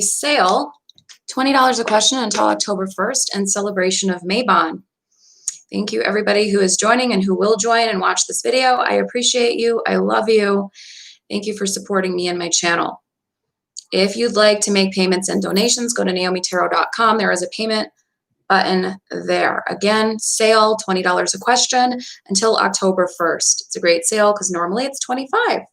sale, $20 a question until October 1st in celebration of MABON. Thank you everybody who is joining and who will join and watch this video. I appreciate you. I love you. Thank you for supporting me and my channel. If you'd like to make payments and donations, go to naomitarot.com. There is a payment button there. Again, sale, $20 a question until October 1st. It's a great sale because normally it's $25.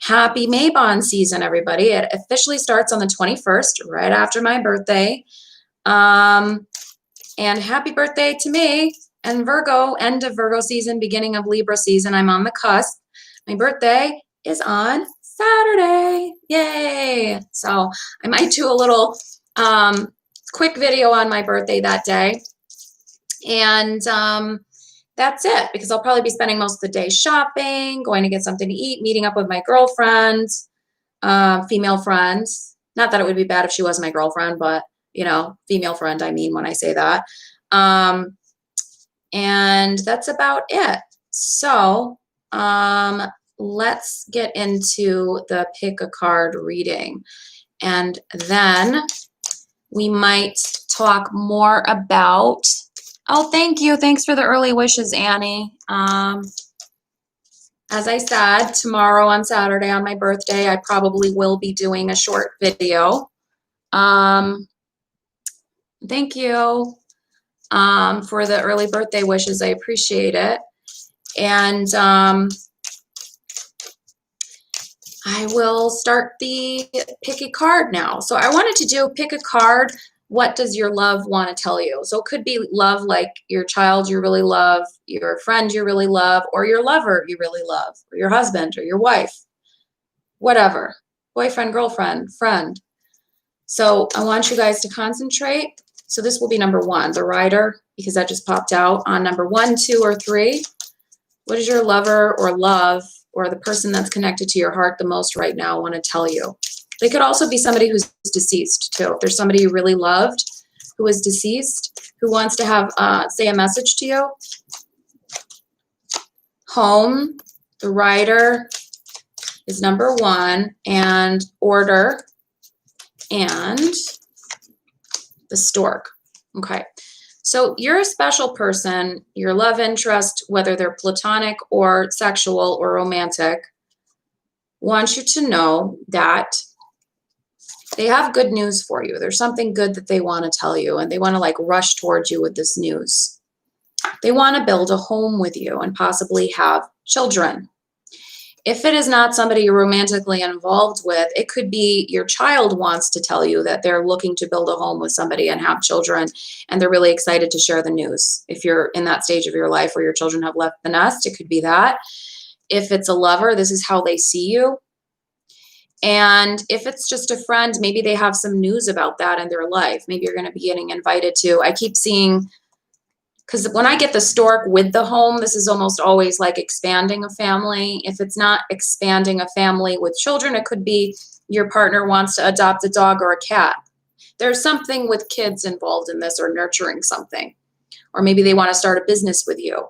Happy MABON season, everybody. It officially starts on the 21st, right after my birthday. And happy birthday to me and Virgo, end of Virgo season, beginning of Libra season. I'm on the cusp. My birthday is on Saturday. Yay. So I might do a little quick video on my birthday that day. And that's it, because I'll probably be spending most of the day shopping, going to get something to eat, meeting up with my girlfriends, female friends. Not that it would be bad if she was my girlfriend, but, you know, female friend, I mean, when I say that. And that's about it. So let's get into the pick a card reading. And then we might talk more about, oh, thank you. Thanks for the early wishes, Annie. As I said, tomorrow on Saturday on my birthday, I probably will be doing a short video. Thank you for the early birthday wishes. I appreciate it. And I will start the pick a card now. So I wanted to do pick a card. What does your love want to tell you? So it could be love like your child you really love, your friend you really love, or your lover you really love, or your husband or your wife, whatever, boyfriend, girlfriend, friend. So I want you guys to concentrate. So this will be number 1, the rider, because that just popped out on number 1, 2, or 3. What does your lover or love or the person that's connected to your heart the most right now want to tell you? They could also be somebody who's deceased too. If there's somebody you really loved who is deceased, who wants to have, say, a message to you. Home, the rider is number 1, and order, and the stork. Okay. So you're a special person, your love interest, whether they're platonic or sexual or romantic, wants you to know that they have good news for you. There's something good that they want to tell you, and they want to like rush towards you with this news. They want to build a home with you and possibly have children. If it is not somebody you're romantically involved with, it could be your child wants to tell you that they're looking to build a home with somebody and have children, and they're really excited to share the news. If you're in that stage of your life where your children have left the nest, it could be that. If it's a lover, this is how they see you. And if it's just a friend, maybe they have some news about that in their life. Maybe you're going to be getting invited to, I keep seeing, because when I get the stork with the home, this is almost always like expanding a family. If it's not expanding a family with children, it could be your partner wants to adopt a dog or a cat. There's something with kids involved in this, or nurturing something. Or maybe they want to start a business with you.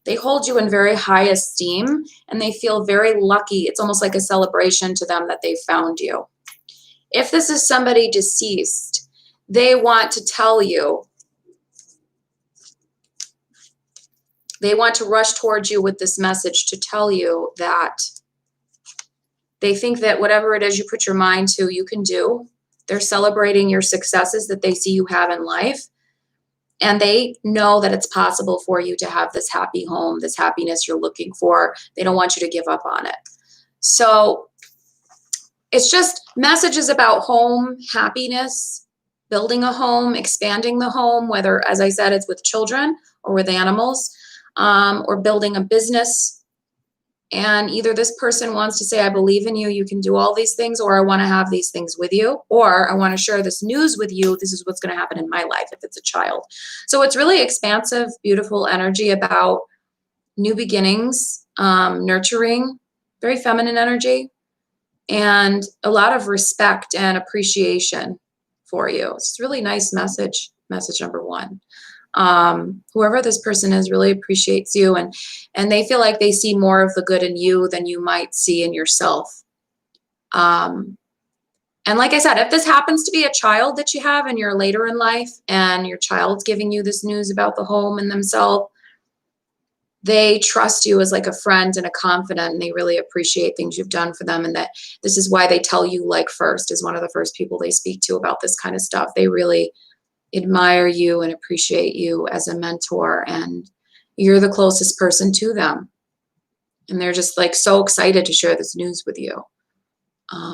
They hold you in very high esteem, and they feel very lucky. It's almost like a celebration to them that they found you. If this is somebody deceased, they want to tell you, they want to rush towards you with this message to tell you that they think that whatever it is you put your mind to, you can do. They're celebrating your successes that they see you have in life. And they know that it's possible for you to have this happy home, this happiness you're looking for. They don't want you to give up on it. So it's just messages about home, happiness, building a home, expanding the home, whether, as I said, it's with children or with animals, or building a business. And either this person wants to say, I believe in you, you can do all these things, or I want to have these things with you, or I want to share this news with you. This is what's going to happen in my life if it's a child. So it's really expansive, beautiful energy about new beginnings, nurturing, very feminine energy, and a lot of respect and appreciation for you. It's a really nice message, message number 1. Whoever this person is really appreciates you, and they feel like they see more of the good in you than you might see in yourself. And like I said, if this happens to be a child that you have and you're later in life and your child's giving you this news about the home and themselves, they trust you as like a friend and a confidant, and they really appreciate things you've done for them. And that this is why they tell you like first, is one of the first people they speak to about this kind of stuff. They really admire you and appreciate you as a mentor, and you're the closest person to them. And they're just like so excited to share this news with you.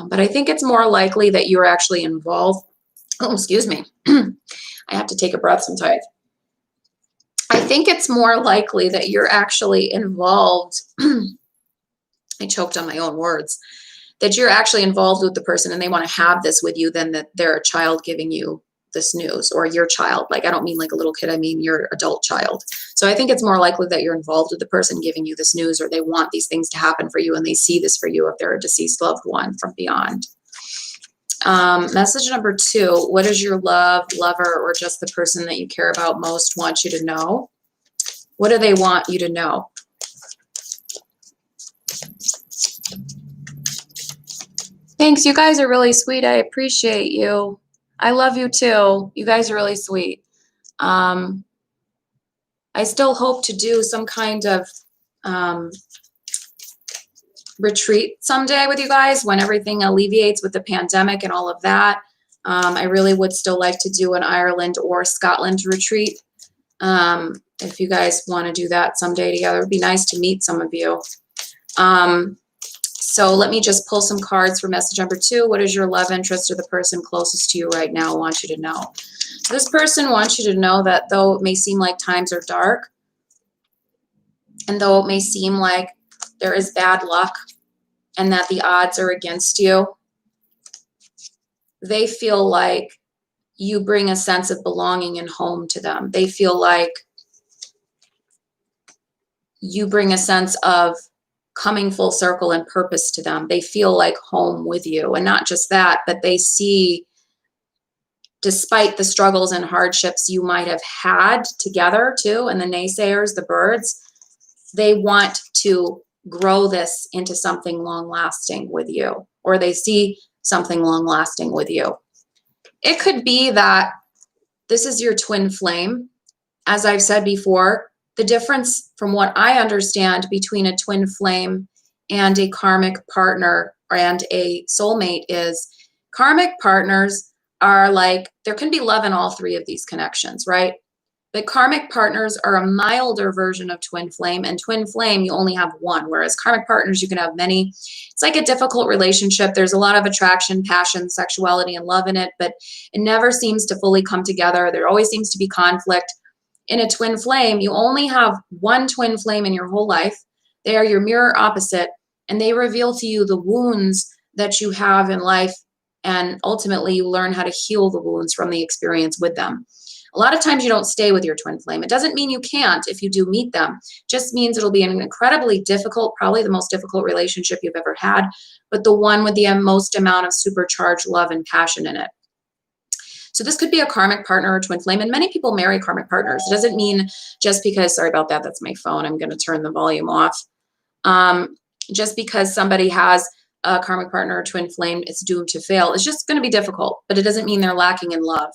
But I think it's more likely that you're actually involved. Oh, excuse me. I have to take a breath sometimes. I think it's more likely that you're actually involved. I choked on my own words. That you're actually involved with the person and they want to have this with you than that they're a child giving you this news, or your child. Like, I don't mean like a little kid, I mean your adult child. So I think it's more likely that you're involved with the person giving you this news, or they want these things to happen for you and they see this for you if they're a deceased loved one from beyond. Message number 2, what does your lover, or just the person that you care about most want you to know? What do they want you to know? Thanks, you guys are really sweet. I appreciate you. I love you too. You guys are really sweet. I still hope to do some kind of retreat someday with you guys when everything alleviates with the pandemic and all of that. I really would still like to do an Ireland or Scotland retreat. If you guys want to do that someday together, it'd be nice to meet some of you. So let me just pull some cards for message number 2. What is your love interest, or the person closest to you right now want you to know? So this person wants you to know that though it may seem like times are dark, and though it may seem like there is bad luck and that the odds are against you, they feel like you bring a sense of belonging and home to them. They feel like you bring a sense of coming full circle and purpose to them. They feel like home with you. And not just that, but they see, despite the struggles and hardships you might have had together too, and the naysayers, the birds, they want to grow this into something long lasting with you, or they see something long lasting with you. It could be that this is your twin flame. As I've said before, the difference from what I understand between a twin flame and a karmic partner and a soulmate is karmic partners are like, there can be love in all 3 of these connections, right? But karmic partners are a milder version of twin flame, and twin flame, you only have one, whereas karmic partners, you can have many. It's like a difficult relationship. There's a lot of attraction, passion, sexuality, and love in it, but it never seems to fully come together. There always seems to be conflict. In a twin flame, you only have one twin flame in your whole life. They are your mirror opposite, and they reveal to you the wounds that you have in life, and ultimately you learn how to heal the wounds from the experience with them. A lot of times you don't stay with your twin flame. It doesn't mean you can't if you do meet them. It just means it'll be an incredibly difficult, probably the most difficult relationship you've ever had, but the one with the most amount of supercharged love and passion in it. So this could be a karmic partner or twin flame, and many people marry karmic partners. It doesn't mean just because, sorry about that, that's my phone. I'm going to turn the volume off. Just because somebody has a karmic partner or twin flame, it's doomed to fail. It's just going to be difficult, but it doesn't mean they're lacking in love.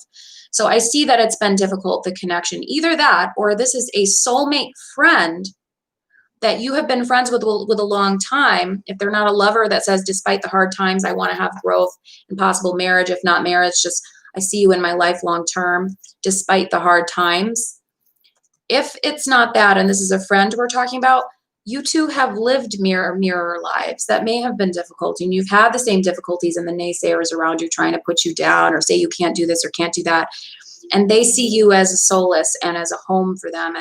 So I see that it's been difficult, the connection. Either that, or this is a soulmate friend that you have been friends with a long time. If they're not a lover that says, despite the hard times, I want to have growth and possible marriage. If not marriage, just I see you in my life long term, despite the hard times. If it's not that, and this is a friend we're talking about, you two have lived mirror lives that may have been difficult, and you've had the same difficulties, and the naysayers around you trying to put you down or say you can't do this or can't do that. And they see you as a solace and as a home for them.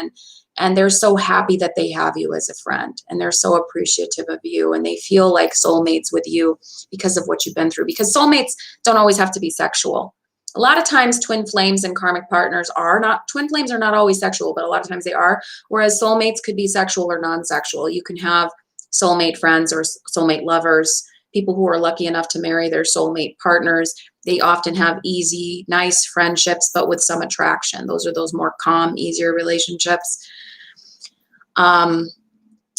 And they're so happy that they have you as a friend, and they're so appreciative of you, and they feel like soulmates with you because of what you've been through. Because soulmates don't always have to be sexual. A lot of times twin flames and karmic partners are not, twin flames are not always sexual, but a lot of times they are, whereas soulmates could be sexual or non-sexual. You can have soulmate friends or soulmate lovers, people who are lucky enough to marry their soulmate partners. They often have easy, nice friendships, but with some attraction. Those are those more calm, easier relationships.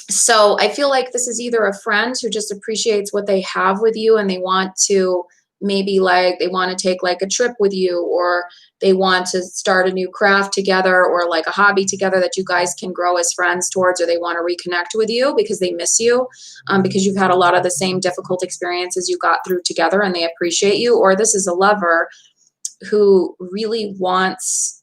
So I feel like this is either a friend who just appreciates what they have with you and they want to maybe like they want to take like a trip with you, or they want to start a new craft together, or like a hobby together that you guys can grow as friends towards, or they want to reconnect with you because they miss you, because you've had a lot of the same difficult experiences you got through together and they appreciate you. Or this is a lover who really wants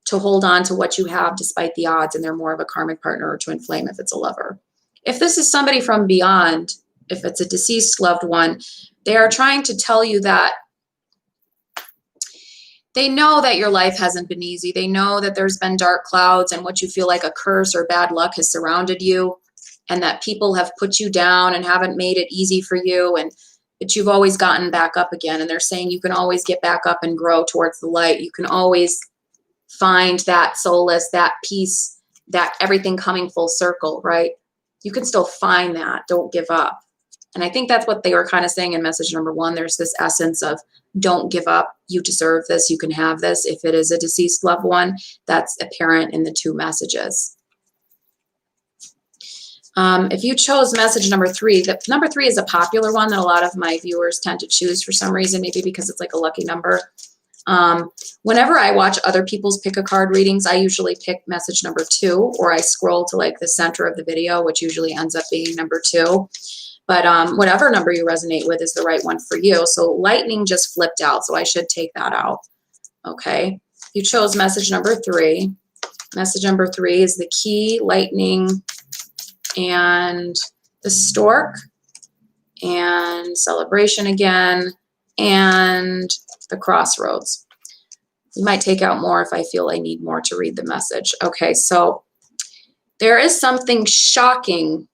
to hold on to what you have despite the odds, and they're more of a karmic partner or twin flame if it's a lover. If this is somebody from beyond, if it's a deceased loved one, they are trying to tell you that they know that your life hasn't been easy. They know that there's been dark clouds and what you feel like a curse or bad luck has surrounded you, and that people have put you down and haven't made it easy for you, but you've always gotten back up again. And they're saying you can always get back up and grow towards the light. You can always find that solace, that peace, that everything coming full circle, right? You can still find that. Don't give up. And I think that's what they were kind of saying in message number 1. There's this essence of don't give up. You deserve this. You can have this. If it is a deceased loved one, that's apparent in the 2 messages. If you chose message number 3, number 3 is a popular one that a lot of my viewers tend to choose for some reason, maybe because it's like a lucky number. Whenever I watch other people's pick a card readings, I usually pick message number 2, or I scroll to like the center of the video, which usually ends up being number 2. But whatever number you resonate with is the right one for you. So lightning just flipped out, so I should take that out. Okay. You chose message number 3. Message number 3 is the key, lightning, and the stork, and celebration again, and the crossroads. You might take out more if I feel I need more to read the message. Okay, so there is something shocking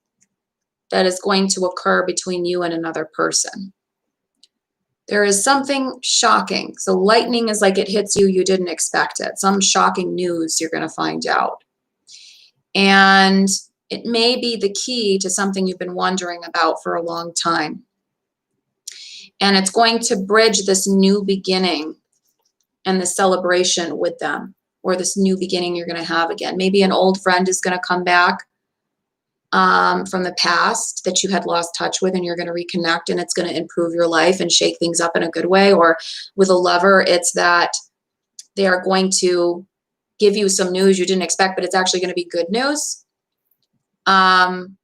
that is going to occur between you and another person. There is something shocking. So lightning is like it hits you, you didn't expect it. Some shocking news you're going to find out. And it may be the key to something you've been wondering about for a long time. And it's going to bridge this new beginning and the celebration with them, or this new beginning you're going to have again. Maybe an old friend is going to come back from the past that you had lost touch with, and you're going to reconnect, and it's going to improve your life and shake things up in a good way. Or with a lover, it's that they are going to give you some news you didn't expect, but it's actually going to be good news. And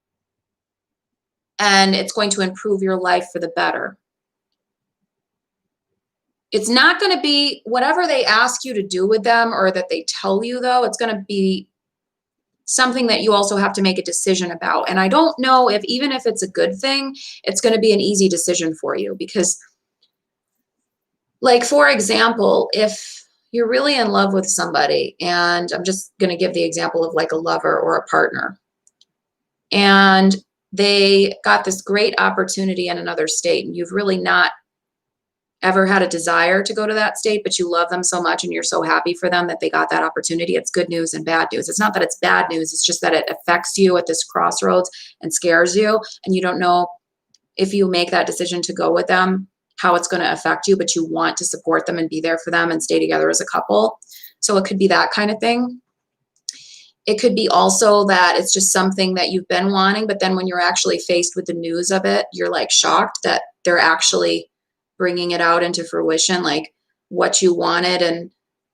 it's going to improve your life for the better. It's not going to be whatever they ask you to do with them or that they tell you, though. It's going to be something that you also have to make a decision about. And I don't know if, even if it's a good thing, it's going to be an easy decision for you. Because, like, for example, if you're really in love with somebody, and I'm just going to give the example of like a lover or a partner, and they got this great opportunity in another state, and you've really not ever had a desire to go to that state, but you love them so much and you're so happy for them that they got that opportunity. It's good news and bad news. It's not that it's bad news. It's just that it affects you at this crossroads and scares you. And you don't know if you make that decision to go with them, how it's going to affect you, but you want to support them and be there for them and stay together as a couple. So it could be that kind of thing. It could be also that it's just something that you've been wanting, but then when you're actually faced with the news of it, you're like shocked that they're actually bringing it out into fruition, like what you wanted, and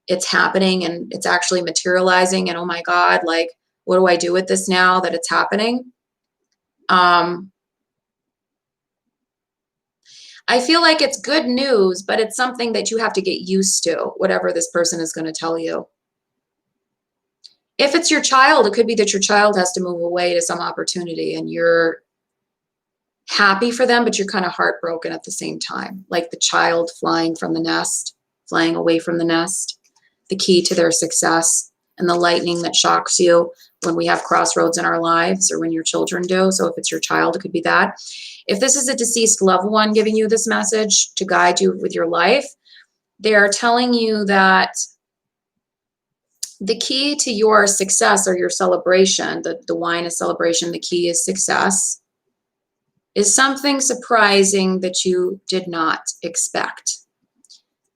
it's happening and it's actually materializing. And oh my God, like, what do I do with this now that it's happening? I feel like it's good news, but it's something that you have to get used to, whatever this person is going to tell you. If it's your child, it could be that your child has to move away to some opportunity and you're happy for them, but you're kind of heartbroken at the same time. Like the child flying from the nest, flying away from the nest, the key to their success, and the lightning that shocks you when we have crossroads in our lives, or when your children do. So if it's your child, it could be that. If this is a deceased loved one giving you this message to guide you with your life, they are telling you that the key to your success or your celebration, the wine is celebration, the key is success, is something surprising that you did not expect.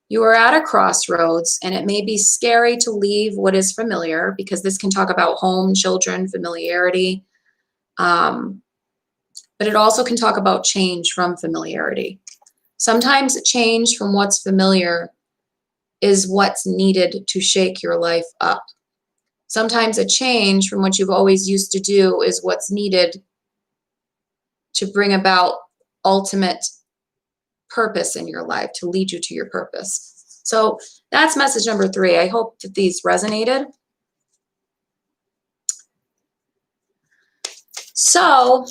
You are at a crossroads, and it may be scary to leave what is familiar, because this can talk about home, children, familiarity. But it also can talk about change from familiarity. Sometimes change from what's familiar is what's needed to shake your life up. Sometimes a change from what you've always used to do is what's needed to bring about ultimate purpose in your life, to lead you to your purpose. So that's message number 3. I hope that these resonated. So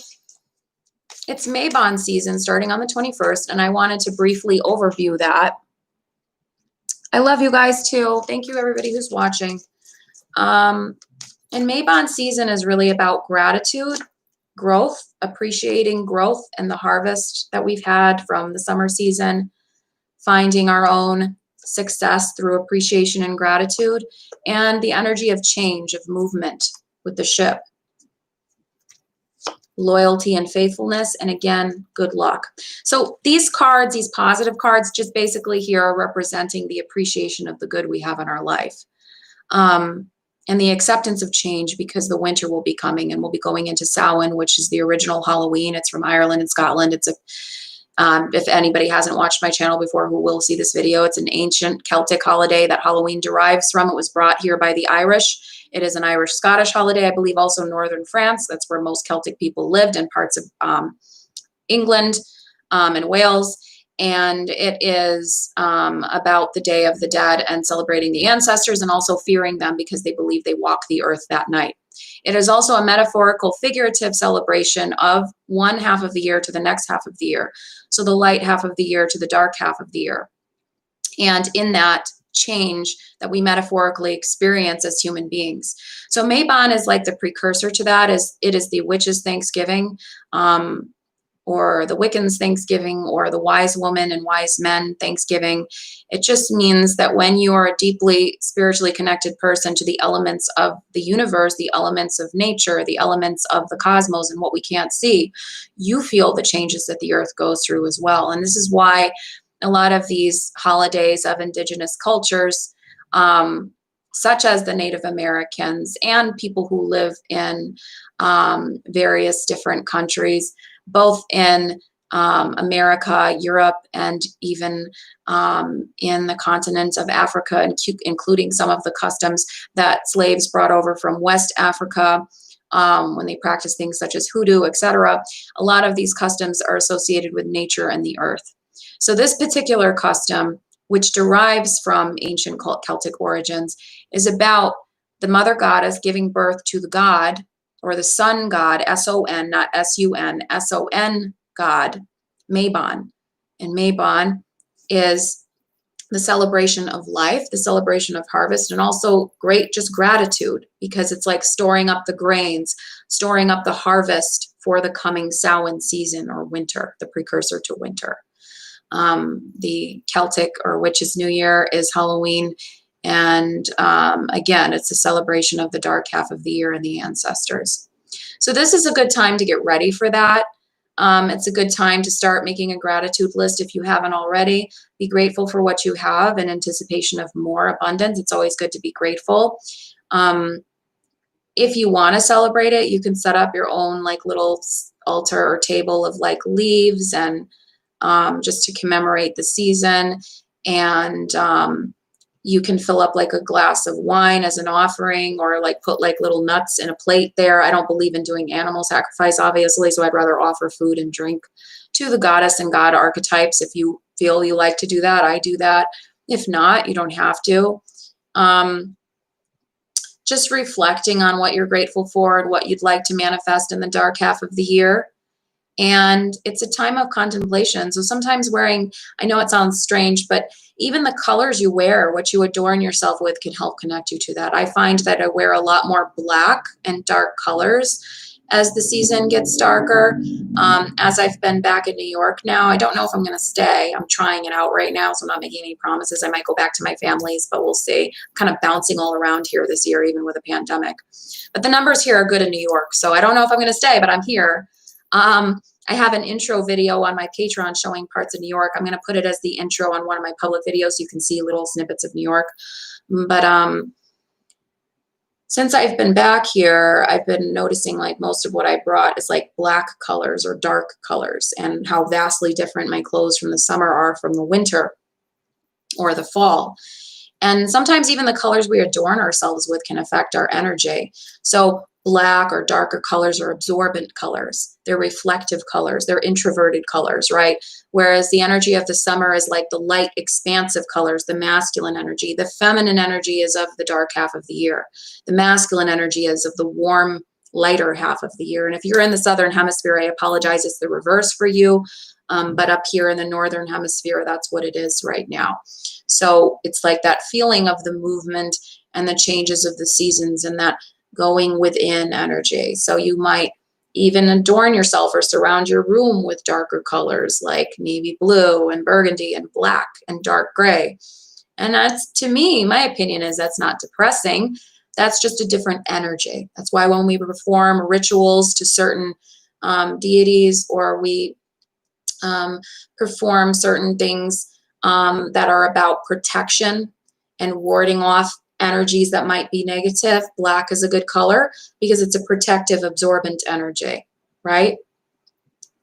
it's MABON season starting on the 21st, and I wanted to briefly overview that. I love you guys too. Thank you everybody who's watching. And MABON season is really about gratitude, growth, appreciating growth and the harvest that we've had from the summer season, finding our own success through appreciation and gratitude, and the energy of change, of movement with the ship. Loyalty and faithfulness, and again, good luck. So these cards, these positive cards, just basically here are representing the appreciation of the good we have in our life. And the acceptance of change, because the winter will be coming and we'll be going into Samhain, which is the original Halloween. It's from Ireland and Scotland. It's a, if anybody hasn't watched my channel before who will see this video, it's an ancient Celtic holiday that Halloween derives from. It was brought here by the Irish. It is an Irish-Scottish holiday, I believe also northern France. That's where most Celtic people lived, and parts of England and Wales. And it is about the Day of the Dead and celebrating the ancestors and also fearing them because they believe they walk the earth that night. It is also a metaphorical, figurative celebration of one half of the year to the next half of the year. So the light half of the year to the dark half of the year. And in that change that we metaphorically experience as human beings. So MABON is like the precursor to that. It is the witches' Thanksgiving, or the Wiccans' Thanksgiving, or the wise woman and wise men Thanksgiving. It just means that when you are a deeply spiritually connected person to the elements of the universe, the elements of nature, the elements of the cosmos and what we can't see, you feel the changes that the earth goes through as well. And this is why a lot of these holidays of indigenous cultures, such as the Native Americans and people who live in various different countries, both in America, Europe, and even in the continent of Africa, including some of the customs that slaves brought over from West Africa when they practice things such as hoodoo, etc. A lot of these customs are associated with nature and the earth. So this particular custom, which derives from ancient Celtic origins, is about the mother goddess giving birth to the god, or the sun god, S-O-N, not S-U-N, S-O-N god, MABON. And MABON is the celebration of life, the celebration of harvest, and also great just gratitude, because it's like storing up the grains, storing up the harvest for the coming Samhain season, or winter, the precursor to winter. The Celtic or Witches' New Year is Halloween. And again, it's a celebration of the dark half of the year and the ancestors. So this is a good time to get ready for that. It's a good time to start making a gratitude list if you haven't already. Be grateful for what you have in anticipation of more abundance. It's always good to be grateful. If you want to celebrate it, you can set up your own like little altar or table of like leaves and just to commemorate the season. And you can fill up like a glass of wine as an offering, or like put like little nuts in a plate there. I don't believe in doing animal sacrifice, obviously, so I'd rather offer food and drink to the goddess and god archetypes. If you feel you like to do that, I do that. If not, you don't have to. Just reflecting on what you're grateful for and what you'd like to manifest in the dark half of the year. And it's a time of contemplation. So sometimes wearing, I know it sounds strange, but even the colors you wear, what you adorn yourself with, can help connect you to that. I find that I wear a lot more black and dark colors as the season gets darker. As I've been back in New York now, I don't know if I'm going to stay. I'm trying it out right now, so I'm not making any promises. I might go back to my family's, but we'll see. I'm kind of bouncing all around here this year, even with a pandemic. But the numbers here are good in New York, so I don't know if I'm going to stay, but I'm here. I have an intro video on my Patreon showing parts of New York. I'm going to put it as the intro on one of my public videos so you can see little snippets of New York. But since I've been back here, I've been noticing like most of what I brought is like black colors or dark colors, and how vastly different my clothes from the summer are from the winter or the fall. And sometimes even the colors we adorn ourselves with can affect our energy. So black or darker colors are absorbent colors. They're reflective colors. They're introverted colors, right? Whereas the energy of the summer is like the light, expansive colors, the masculine energy. The feminine energy is of the dark half of the year. The masculine energy is of the warm, lighter half of the year. And if you're in the southern hemisphere, I apologize, it's the reverse for you. But up here in the northern hemisphere, that's what it is right now. So it's like that feeling of the movement and the changes of the seasons and that going within energy. So you might even adorn yourself or surround your room with darker colors like navy blue and burgundy and black and dark gray. And that's, to me, my opinion is that's not depressing. That's just a different energy. That's why when we perform rituals to certain deities, or we perform certain things that are about protection and warding off energies that might be negative, black is a good color because it's a protective, absorbent energy, right?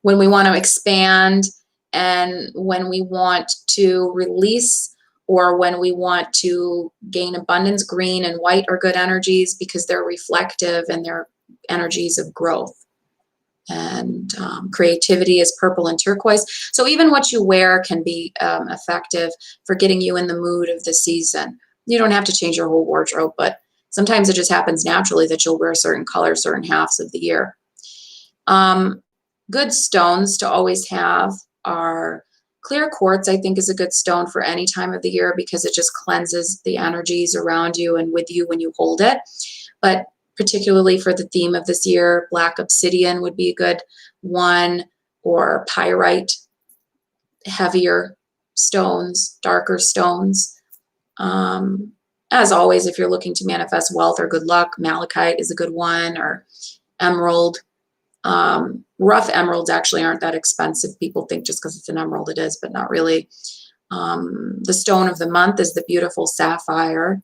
When we want to expand and when we want to release, or when we want to gain abundance, green and white are good energies because they're reflective and they're energies of growth. And creativity is purple and turquoise. So even what you wear can be effective for getting you in the mood of the season. You don't have to change your whole wardrobe, but sometimes it just happens naturally that you'll wear certain colors certain halves of the year. Good stones to always have are clear quartz. I think is a good stone for any time of the year because it just cleanses the energies around you and with you when you hold it. But particularly for the theme of this year, black obsidian would be a good one, or pyrite, heavier stones, darker stones. As always, if you're looking to manifest wealth or good luck, malachite is a good one, or emerald. Rough emeralds actually aren't that expensive. People think just because it's an emerald it is, but not really. The stone of the month is the beautiful sapphire.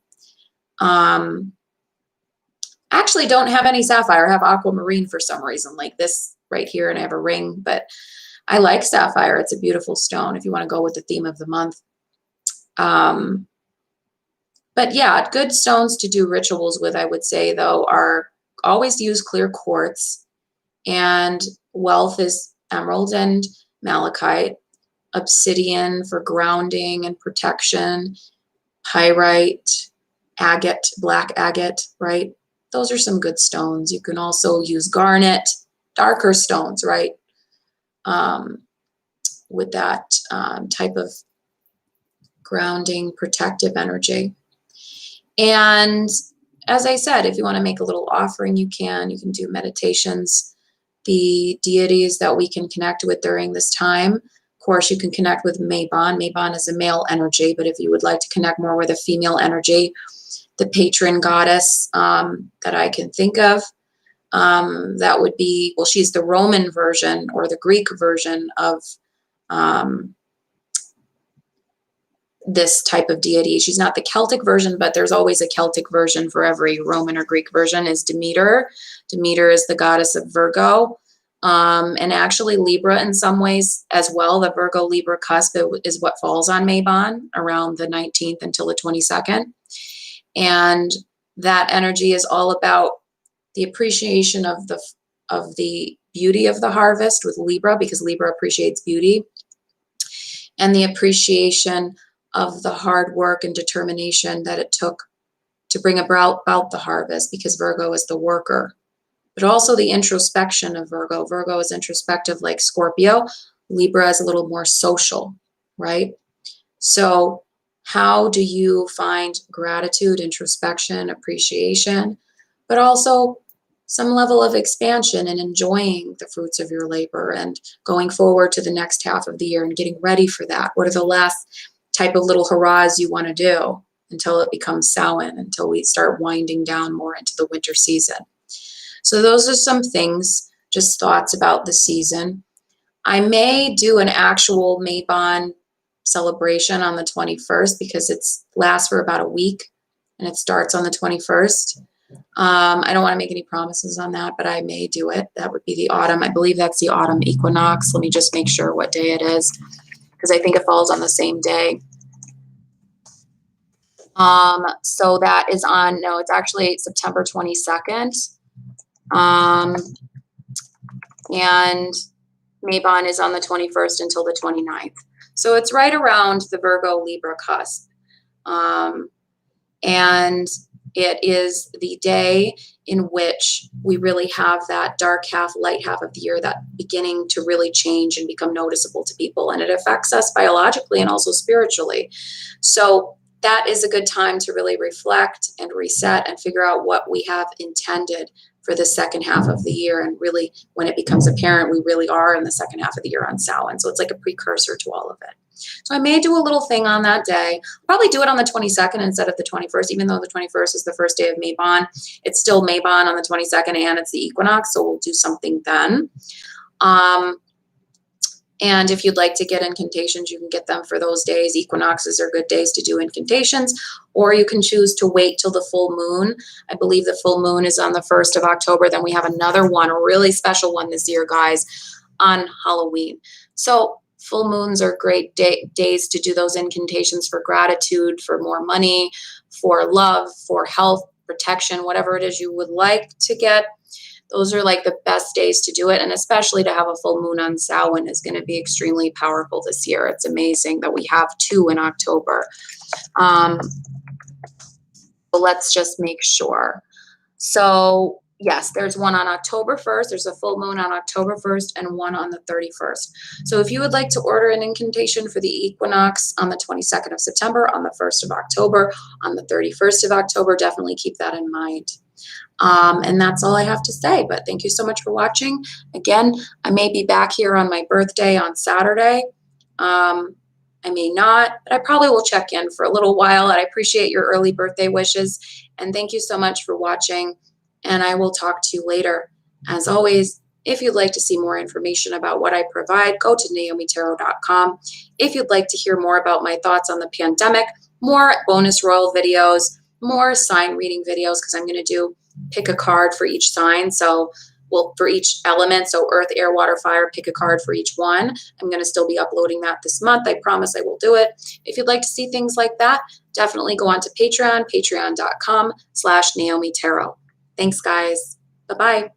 Actually don't have any sapphire. I have aquamarine for some reason, like this right here, and I have a ring, but I like sapphire. It's a beautiful stone if you want to go with the theme of the month. But yeah, good stones to do rituals with, I would say, though, are always use clear quartz, and wealth is emerald and malachite, obsidian for grounding and protection, pyrite, agate, black agate, right? Those are some good stones. You can also use garnet, darker stones, right? With that type of grounding, protective energy. And as I said, if you want to make a little offering, you can do meditations, the deities that we can connect with during this time. Of course, you can connect with MABON. MABON is a male energy, but if you would like to connect more with a female energy, the patron goddess that I can think of, that would be, well, she's the Roman version or the Greek version of this type of deity. She's not the Celtic version, but there's always a Celtic version for every Roman or Greek version, is Demeter. Demeter is the goddess of Virgo, and actually Libra in some ways as well. The Virgo-Libra cusp is what falls on Mabon around the 19th until the 22nd. And that energy is all about the appreciation of the beauty of the harvest with Libra, because Libra appreciates beauty, and the appreciation of the hard work and determination that it took to bring about the harvest, because Virgo is the worker. But also the introspection of Virgo. Virgo is introspective like Scorpio. Libra is a little more social, right? So how do you find gratitude, introspection, appreciation, but also some level of expansion and enjoying the fruits of your labor and going forward to the next half of the year and getting ready for that? What are the last type of little hurrahs you want to do until it becomes Samhain, until we start winding down more into the winter season? So those are some things, just thoughts about the season. I may do an actual Mabon celebration on the 21st because it lasts for about a week and it starts on the 21st. I don't want to make any promises on that, but I may do it. That would be the autumn. I believe that's the autumn equinox. Let me just make sure what day it is, because I think it falls on the same day. So that is on, no, it's actually September 22nd. And MABON is on the 21st until the 29th. So it's right around the Virgo Libra cusp. And it is the day in which we really have that dark half, light half of the year, that beginning to really change and become noticeable to people. And it affects us biologically and also spiritually. So that is a good time to really reflect and reset and figure out what we have intended for the second half of the year. And really, when it becomes apparent, we really are in the second half of the year on Samhain. So it's like a precursor to all of it. So I may do a little thing on that day. I'll probably do it on the 22nd instead of the 21st, even though the 21st is the first day of MABON. It's still MABON on the 22nd, and it's the equinox, so we'll do something then. And if you'd like to get incantations, you can get them for those days. Equinoxes are good days to do incantations, or you can choose to wait till the full moon. I believe the full moon is on the 1st of October. Then we have another one, a really special one this year, guys, on Halloween. So full moons are great days to do those incantations for gratitude, for more money, for love, for health, protection, whatever it is you would like to get. Those are like the best days to do it. And especially to have a full moon on Samhain is going to be extremely powerful this year. It's amazing that we have 2 in October. But let's just make sure. So yes, there's one on October 1st. There's a full moon on October 1st and one on the 31st. So if you would like to order an incantation for the equinox on the 22nd of September, on the 1st of October, on the 31st of October, definitely keep that in mind. And that's all I have to say, but thank you so much for watching. Again, I may be back here on my birthday on Saturday. I may not, but I probably will check in for a little while. And I appreciate your early birthday wishes. And thank you so much for watching. And I will talk to you later. As always, if you'd like to see more information about what I provide, go to naomitarot.com. If you'd like to hear more about my thoughts on the pandemic, more bonus royal videos, more sign reading videos, because I'm going to do pick a card for each sign. So, well, for each element. So earth, air, water, fire, pick a card for each one. I'm going to still be uploading that this month. I promise I will do it. If you'd like to see things like that, definitely go on to Patreon, patreon.com/Naomi Tarot. Thanks, guys. Bye-bye.